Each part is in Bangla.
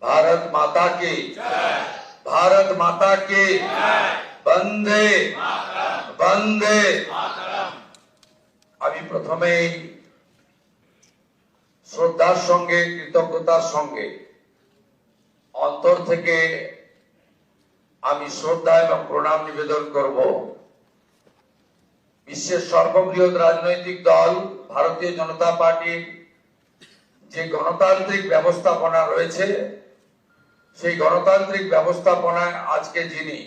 भारत माता की भारत माता की वंदे वंदे। আমি প্রথমেই শ্রদ্ধার সঙ্গে কৃতজ্ঞতার সঙ্গে অন্তর থেকে আমি শ্রদ্ধা এবং প্রণাম নিবেদন করব বিশ্বের সর্ববৃহৎ রাজনৈতিক দল ভারতীয় জনতা পার্টির যে গণতান্ত্রিক ব্যবস্থাপনা রয়েছে, সেই গণতান্ত্রিক ব্যবস্থাপনায় আজকে যিনি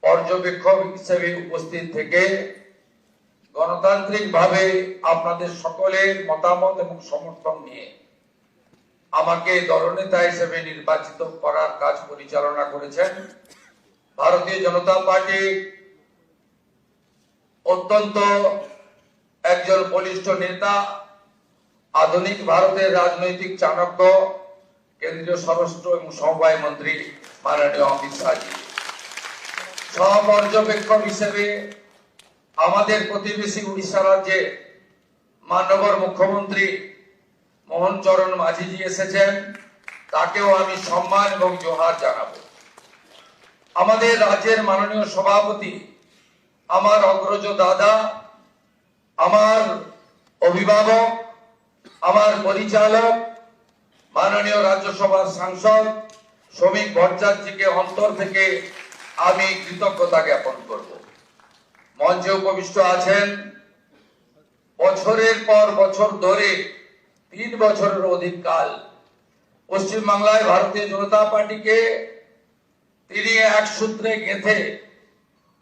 পর্যবেক্ষক হিসেবে উপস্থিত থেকে গণতান্ত্রিকভাবে আপনাদের সকলের মতামত এবং সমর্থন নিয়ে আমাকে দলনেতা হিসেবে নির্বাচিত করার কাজ পরিচালনা করেছেন ভারতীয় জনতা পার্টি অত্যন্ত একজন বলিষ্ঠ নেতা, আধুনিক ভারতের রাজনৈতিক চাণক্য, কেন্দ্রীয় স্বরাষ্ট্র এবং সমবায় মন্ত্রী মাননীয় অমিত শাহজি। সহপর্যবেক্ষক হিসেবে আমাদের প্রতিবেশী উড়িষ্যা রাজ্যে মাননীয় মুখ্যমন্ত্রী মোহন চরণ মাঝিজি এসেছেন, তাকেও আমি সম্মান এবং জোহার জানাবো। আমাদের রাজ্যের মাননীয় সভাপতি, আমার অগ্রজ দাদা, আমার অভিভাবক, আমার পরিচালক মাননীয় রাজ্যসভার সাংসদ শ্রমিক ভট্টাচার্যকে অন্তর থেকে আমি কৃতজ্ঞতা জ্ঞাপন করব। মঞ্চে উপবিষ্ট আছেন বছরের পর বছর ধরে 3 বছরের অধিক কাল পশ্চিমবাংলায় ভারতীয় জনতা পার্টিকে তিনি এক সূত্রে গেঁথে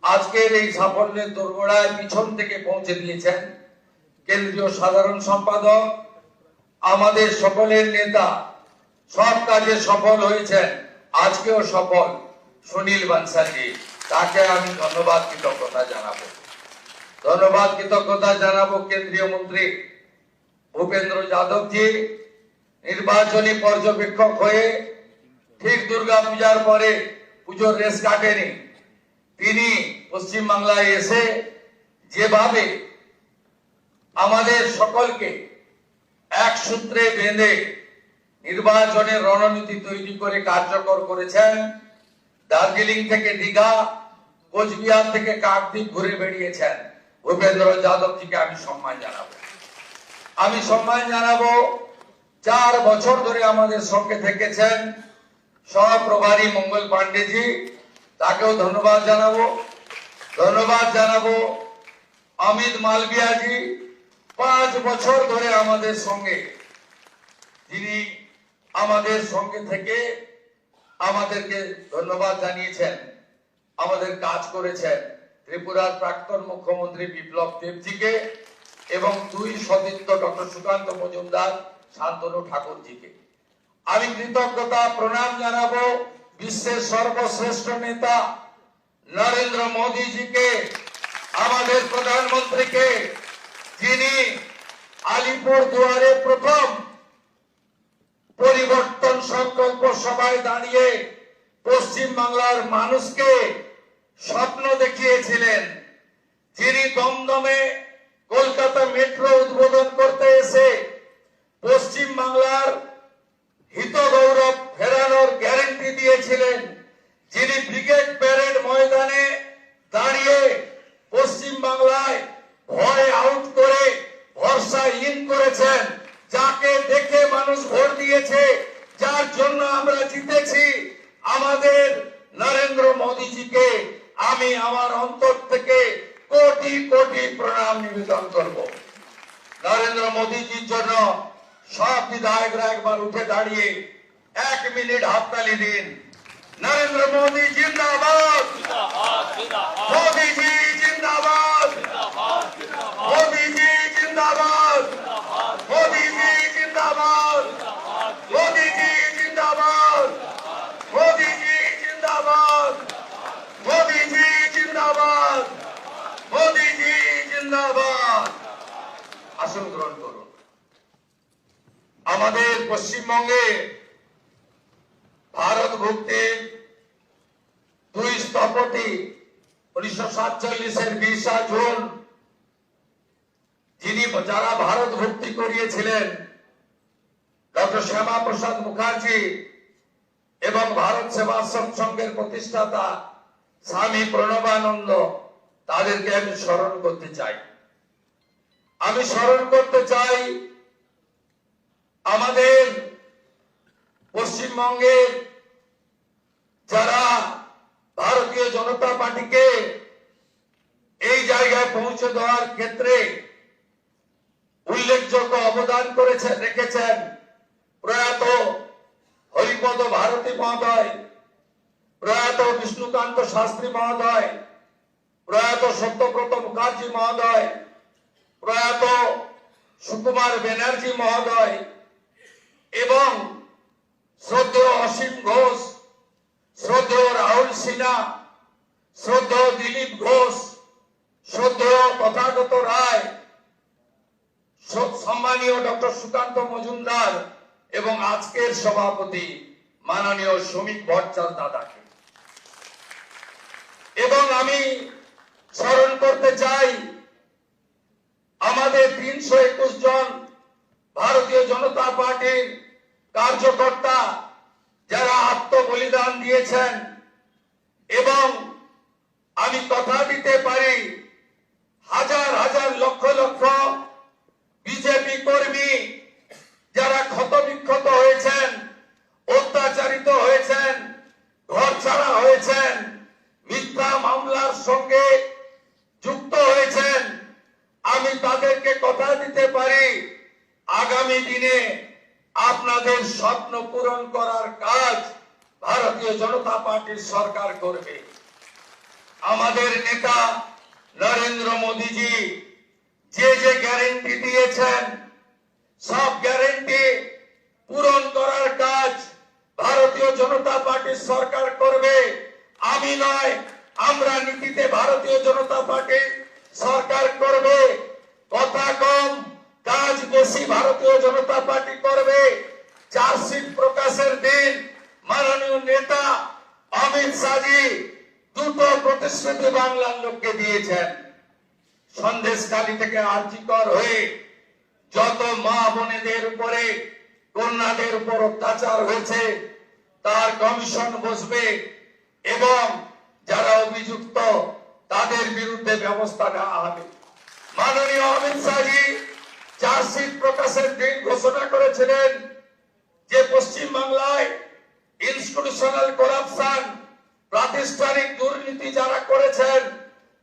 আজকের এই সাফল্যের দোরগোড়ায় পিছন থেকে পৌঁছে দিয়েছেন কেন্দ্রীয় সাধারণ সম্পাদক, আমাদের সকলের নেতা, সব কাজে সফল হয়েছেন, আজকেও সফল সুনীল বানসালজি। তাকে আমি ধন্যবাদ কৃতজ্ঞতা জানাবো। কেন্দ্রীয় মন্ত্রী ভূপেন্দ্র যাদবজি নির্বাচনী পর্যবেক্ষক হয়ে ঠিক দুর্গা পূজার পরে পুজোর রেস কাটেনি, তিনি পশ্চিম বাংলায় এসে যেভাবে আমাদের সকলকে এক সূত্রে বেঁধে নির্বাচনের রণনীতি তৈরি করে কার্যকর করেছেন। দার্জিলিং থেকে দীঘা, কোচবিহার থেকে কাকদ্বীপ ঘুরে বেরিয়েছেন। ভূপেন্দ্র যাদবজিকে আমি সম্মান জানাবো। 4 বছর ধরে আমাদের সঙ্গে থেকেছেন সহপ্রভারী মঙ্গল পান্ডেজি, তাকেও ধন্যবাদ জানাবো। অমিত মালভিয়াজি 5 বছর ধরে আমাদের সঙ্গে, যিনি আমাদের সঙ্গে থেকে আমাদেরকে ধন্যবাদ জানিয়েছেন, আমাদের কাজ করেছেন। ত্রিপুরার প্রাক্তন মুখ্যমন্ত্রী বিপ্লব দেবজিকে এবং 2 সতীর্থ ডক্টর সুকান্ত মজুমদার, শান্তনু ঠাকুরজিকে আমি কৃতজ্ঞতা প্রণাম জানাবো। বিশ্বের সর্বশ্রেষ্ঠ নেতা নরেন্দ্র মোদীজিকে, আমাদের প্রধানমন্ত্রীকে, যিনি আলিপুর দুয়ারে প্রথম পরিবর্তন সংকল্প সভায় দাঁড়িয়ে পশ্চিম বাংলার মানুষকে স্বপ্ন দেখিয়েছিলেন, যিনি দমদমে কলকাতা মেট্রো উদ্বোধন করতে এসে পশ্চিম বাংলার হিত গৌরব ফেরানোর গ্যারান্টি দিয়েছিলেন, যিনি ব্রিগেড প্যারেড ময়দানে দাঁড়িয়ে পশ্চিম বাংলায় ভয় আউট করে ভরসা ইন করেছেন, যাকে দেখে মানুষ ভোট দিয়েছে, যার জন্য আমরা জিতেছি, আমাদের নরেন্দ্র মোদীজিকে আমি আমার অন্তর থেকে কোটি কোটি প্রণাম নিবেদন করব। নরেন্দ্র মোদীজির জন্য সব বিধায়করা একবার উঠে দাঁড়িয়ে 1 মিনিট হাততালি দিন। নরেন্দ্র মোদী জিন্দাবাদ, মোদীজি জিন্দাবাদ, মোদীজি জিন্দাবাদ, মোদীজি জিন্দাবাদ, মোদীজি জিন্দাবাদ, মোদীজি জিন্দাবাদ, মোদীজি জিন্দাবাদ, মোদীজি জিন্দাবাদ। আসন গ্রহণ করুন। আমাদের পশ্চিমবঙ্গে ভারত ভুক্তির 2 স্থপতি 1947-এর 20 জুন যিনি যারা ভারত ভর্তি করিয়েছিলেন ডক্টর শ্যামা প্রসাদ মুখার্জি এবং ভারত সেবাশ্রম সংঘের প্রতিষ্ঠাতা স্বামী প্রণবানন্দ, তাদেরকে আমি স্মরণ করতে চাই। আমি স্মরণ করতে চাই আমাদের পশ্চিমবঙ্গের যারা ভারতীয় জনতা পার্টিকে এই জায়গায় পৌঁছে দেওয়ার ক্ষেত্রে উল্লেখযোগ্য অবদান রেখেছেন প্রয়াত হরিপদ ভারতী মহোদয়, প্রয়াত বিষ্ণুকান্ত শাস্ত্রী মহোদয়, প্রয়াত সত্যব্রত মুখার্জি মহোদয়, প্রয়াত সুকুমার ব্যানার্জি মহোদয় এবং শ্রদ্ধেয় অসীম ঘোষ, শ্রদ্ধেয় রাহুল সিনহা, শ্রদ্ধেয় দিলীপ ঘোষ, শ্রদ্ধেয় তথাগত রায়, সম্মানীয় ডক্টর সুকান্ত মজুমদার এবং আজকের সভাপতি মাননীয় শ্রমিক ভট্টাচার্য দাদাকে। এবং আমি স্মরণ করতে চাই আমাদের 321 জন ভারতীয় জনতা পার্টির কার্যকর্তা যারা আত্মবলিদান দিয়েছেন, এবং আমি কথা দিতে পারি হাজার হাজার লক্ষ লক্ষ বিজেপি কর্মী যারা ক্ষতবিক্ষত হয়েছেন, অত্যাচারিত হয়েছেন, ঘর ছাড়া হয়েছেন, মিথ্যা মামলার সঙ্গে যুক্ত হয়েছেন, আমি তাদেরকে কথা দিতে পারি আগামী দিনে আপনাদের স্বপ্ন পূরণ করার কাজ ভারতীয় জনতা পার্টির সরকার করবে। আমাদের নেতা নরেন্দ্র মোদীজি যে যে গ্যারেন্টি দিয়েছেন সব গ্যারেন্টি পূরণ করার কাজ ভারতীয় জনতা পার্টির সরকার করবে। আমি নয়, আমরা নীতিতে ভারতীয় জনতা পার্টির সরকার করবে। কথা কম, কাজ বেশি ভারতীয় জনতা পার্টি করবে। চার্জশিট প্রকাশের দিন মাননীয় নেতা অমিত শাহজি দুটো প্রতিশ্রুতি বাংলার লোককে দিয়েছেন। সন্দেশখালী থেকে আর্জিকর হয়ে যত মা বোনেদের উপরে, কন্যাদের উপর অত্যাচার হয়েছে তার কমিশন বসবে এবং যারা অভিযুক্ত তাদের বিরুদ্ধে ব্যবস্থা নেওয়া হবে। মাননীয় অমিত শাহজি চার্জশিট প্রকাশের দিন ঘোষণা করেছিলেন যে পশ্চিম বাংলায় ইনস্টিটিউশনাল করাপশন, প্রাতিষ্ঠানিক দুর্নীতি যারা করেছেন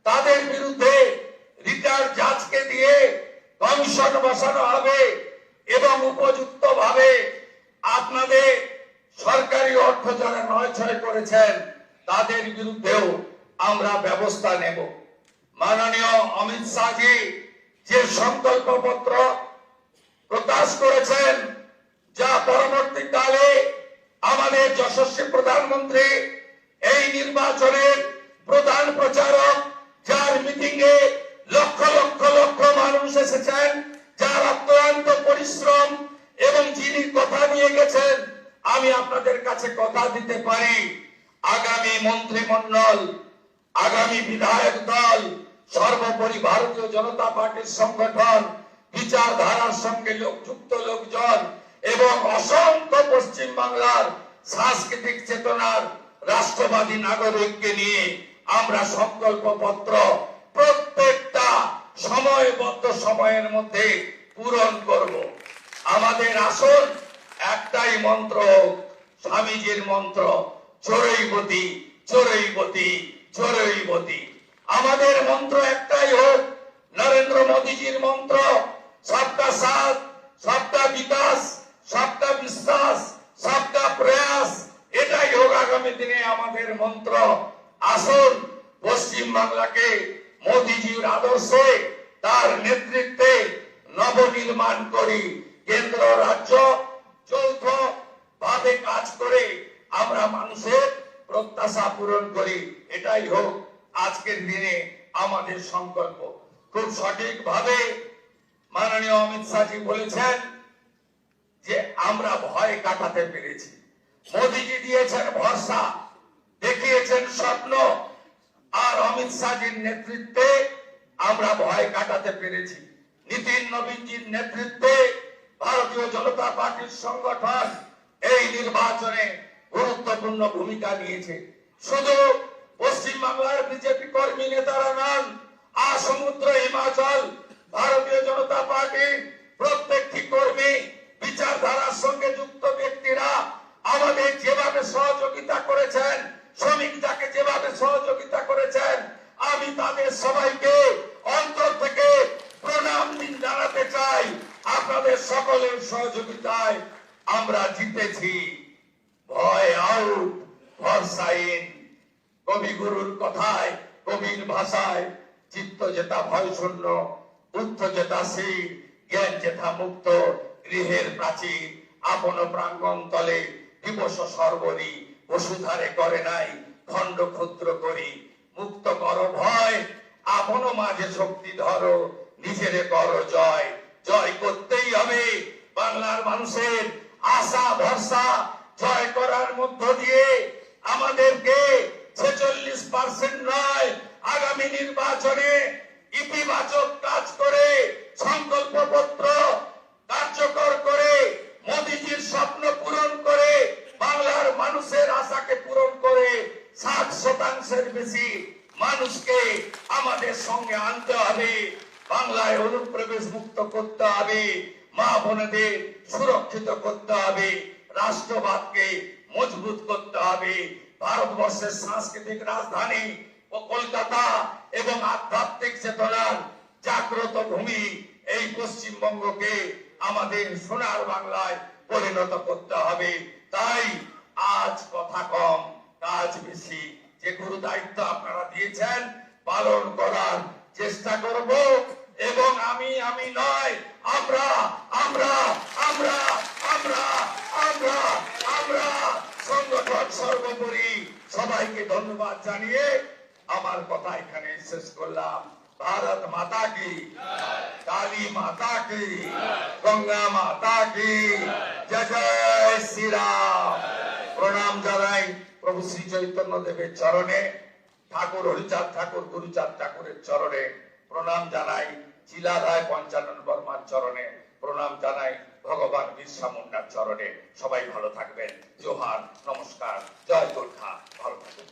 তাদের বিরুদ্ধে রিটায়ার্ড জাজকে দিয়ে কমিশন বসানো হবে এবং উপযুক্ত ভাবে আপনাদের সরকারি অর্থ যারা নয়ছয় করেছেন তাদের বিরুদ্ধেও আমরা ব্যবস্থা নেব। মাননীয় অমিত শাহজি যে সংকল্পপত্র প্রকাশ করেছেন, যা পরবর্তীকালে আমাদের যশস্বী প্রধানমন্ত্রী এই নির্বাচনের প্রধান প্রচারক, যার মিটিং এ লক্ষ লক্ষ লক্ষ মানুষ এসেছেন, যার অক্লান্ত পরিশ্রম এবং যিনি কথা নিয়ে গেছেন, আমি আপনাদের কাছে কথা দিতে পারি আগামী মন্ত্রিমণ্ডল, আগামী বিধায়ক দল, সর্বোপরি ভারতীয় জনতা পার্টির সংগঠন, বিচারধারার সঙ্গে যুক্ত লোকজন এবং অসংখ্য পশ্চিম বাংলার সাংস্কৃতিক চেতনার রাষ্ট্রবাদী নাগরিককে নিয়ে আমরা সংকল্পপত্র প্রত্যেকটা সময়বদ্ধ সময়ের মধ্যে পূরণ করব। আমাদের আসল একটাই মন্ত্র, স্বামীজির মন্ত্র, চোরৈবতী চোরৈবতী চোরৈবতী। আমাদের মন্ত্র একটাই হোক নরেন্দ্র মোদীজির মন্ত্র, সবকা সাথ, সবকা বিকাশ, সবকা বিশ্বাস, সবকা প্রয়াস। এটাই হোক আগামী দিনে আমাদের মন্ত্র। আসুন পশ্চিম বাংলাকে মোদীজির আদর্শে, তার নেতৃত্বে নবনির্মাণ করি। কেন্দ্র রাজ্য যৌথ ভাবে কাজ করে আমরা মানুষের প্রত্যাশা পূরণ করি। এটাই হোক আজকের দিনে আমাদের সংকল্প। খুব সঠিক ভাবে মাননীয় অমিত শাহজি বলেছেন যে আমরা ভয় কাটাতে পেরেছি। মোদীজি দিয়েছেন ভরসা, দেখিয়েছেন স্বপ্ন, আর অমিত শাহজির নেতৃত্বে আমরা ভয় কাটাতে পেরেছি। নীতিন নবীনজির নেতৃত্বে ভারতীয় জনতা পার্টির সংগঠন এই নির্বাচনে গুরুত্বপূর্ণ ভূমিকা নিয়েছে। শুধু পশ্চিমবাংলার বিজেপি কর্মী নেতারা নন, সমুদ্র হিমাচল ভারতীয় জনতা পার্টির প্রত্যেকটি কর্মী, বিচারধারার সঙ্গে যুক্ত ব্যক্তিরা আমাদের যেভাবে সহযোগিতা করেছেন, শ্রমিক যাকে যেভাবে সহযোগিতা করেছেন, আমি তাদের সবাইকে অন্তর থেকে প্রণাম জানাতে চাই। আপনাদের সকলের সহযোগিতায় আমরা জিতেছি। ভয় আউট, ভরসা ইন। কবিগুরুর কথায়, কবির ভাষায়, চিত্ত যেটা ভয় শূন্য, বুদ্ধ যেটা স্থির, জ্ঞান যেথা মুক্ত, গৃহের প্রাচীর আপন প্রাঙ্গণ তলে দিবস সর্বরি বসুধারে করে নাই খণ্ড ক্ষুদ্র করি। মুক্ত কর ভয়, আপন মাঝে শক্তি ধরো, নিজেরে কর জয়। জয় করতেই হবে বাংলার মানুষের আশা ভরসা জয় করার মধ্য দিয়ে আমাদেরকে 46% নয়, আগামী নির্বাচনে ইতিবাচক কাজ করে সংকল্পপত্র কার্যকর করে মোদীজির স্বপ্ন পূরণ করে বাংলার মানুষের আশাকে পূরণ করে 60% বেশি মানুষকে আমাদের সঙ্গে আনতে হবে। বাংলায় অনুপ্রবেশ মুক্ত করতে হবে, মা বোনেদের সুরক্ষিত করতে হবে, রাষ্ট্রবাদকে মজবুত করতে হবে। ভারতবর্ষের সাংস্কৃতিক রাজধানী ও কলকাতা এবং আধ্যাত্মিক চেতনার জাগ্রত ভূমি এই পশ্চিমবঙ্গকে আমাদের সোনার বাংলায় পরিণত করতে হবে। তাই আজ কথা কম, কাজ বেশি। যে গুরু দায়িত্ব আপনারা দিয়েছেন পালন করার চেষ্টা করব এবং আমি নয়, আমরা আমরা আমরা আমরা আমরা আমরা সংগঠন সর্বোপরি। সবাইকে ধন্যবাদ জানিয়ে আমার কথা এখানে শেষ করলাম। भारत माता की, काली माता की, गंगा माता की जय जय श्री राम। प्रणाम জানাই প্রভু শ্রী চৈতন্য দেবের চরণে, ঠাকুর হরিচাঁদ ঠাকুর গুরুচাঁদ ঠাকুরের চরণে প্রণাম জানাই, চিলারায় পঞ্চানন বর্মার চরণে প্রণাম জানাই, ভগবান বিরসা মুন্ডার চরণে। সবাই ভালো থাকবেন। জোহার, নমস্কার, জয় গোর্খা, ভালো থাকবেন।